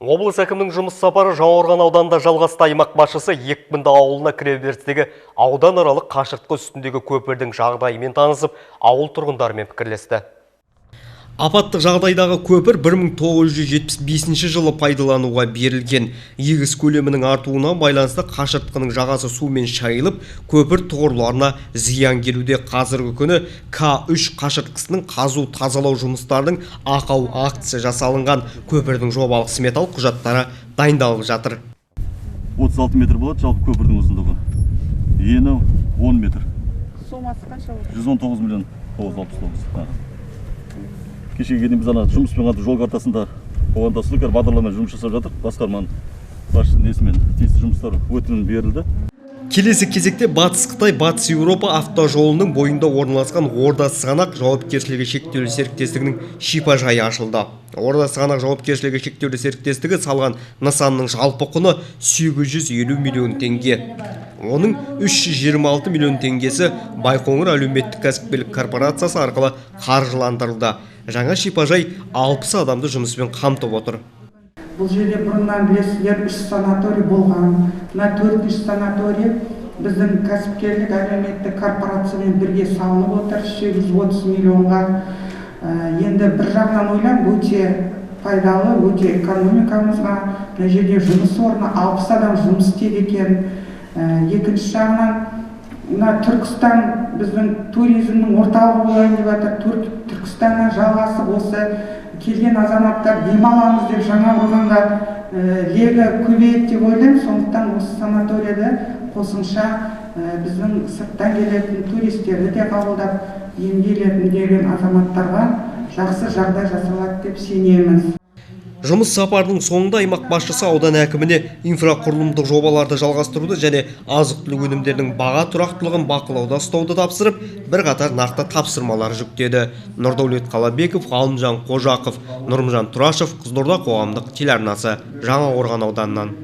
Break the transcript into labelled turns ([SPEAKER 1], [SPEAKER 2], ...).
[SPEAKER 1] Облыс әкімінің жұмыс сапары Жаңақорған ауданында жалғасты. Аймақ басшысы Екпінді ауылына кіреберістегі аудан аралық қашыртқы үстіндегі көпірдің жағдайымен танысып, ауыл тұрғындарымен пікірлесті. Апаттық жағдайдағы көпір 1975 жылы пайдалануға берілген. Егіс көлемінің артуына байланысты қашыртқының жағасы сумен шайылып, көпір тұғырларына зиян келуде. Қазіргі күні К3 қашыртқысының қазу тазалау жұмыстарының ақау актісі жасалынған. Көпірдің жобалық сметалық құжаттары дайындалып жатыр.
[SPEAKER 2] 36 метр болады жалпы көпірдің ұзындығы. Ені 10 метр.
[SPEAKER 3] Сомасы қанша болады?
[SPEAKER 2] 119 миллион 969. Кешеге дейін біз жұмыспен қамту жол картасында қоғамдастыру бағдарламамен жұмыс жасап жатыр. Басқарманың басшысының несімен тиісті жұмыстар өтінім берілді.
[SPEAKER 1] Келесі кезекте Батыс Қытай, Батыс Еуропа автожолының бойында орналасқан Орда Сығанақ жауапкершілігі шектеулі серіктестігінің шипажайы ашылды. Орда Сығанақ жауапкершілігі шектеулі серіктестігі салған нысанның жалпы құны 850 миллион теңге. Оның 326 миллион теңгесі Байқоңыр әлеуметтік кәсіпкерлік корпорациясы арқылы қаржыландырылды. Жаңа шипажай 60 адамды жұмыспен қамтып отыр.
[SPEAKER 3] Бұл жерде бұрыннан білесіздер 3 санаторий болған. Мына 4-ші санаторий біздің кәсіпкерлік әлеуметтік корпорациямен бірге салынып отыр, 830 миллионға. Енді бір жағынан ойлам, өте пайдалы, өте экономикамызға. Мына жерде жұмыс орны 60 адам жұмыс істейді екен. Екінші жағынан мына Түркістан біздің туризмнің орталығы болайын деп жатыр. Түркістаннан жалғасып осы келген азаматтар демаламыз деп Жаңақорғанға легі көбейеді деп ойлаймын. Сондықтан осы санаторияда қосымша біздің сырттан келетін туристерді де қабылдап, емделетін деген азаматтарға жақсы жағдай жасалады деп сенеміз.
[SPEAKER 1] Жұмыс сапарының соңында аймақ басшысы аудан әкіміне инфрақұрылымдық жобаларды жалғастыруды және азық-түлік өнімдерінің баға тұрақтылығын бақылауда ұстауды тапсырып, бірқатар нақты тапсырмалар жүктеді. Нұрдәулет Қалабеков, Ғалымжан Қожақов, Нұрымжан Тұрашев, Қызылорда қоғамдық телеарнасы, Жаңақорған ауданынан.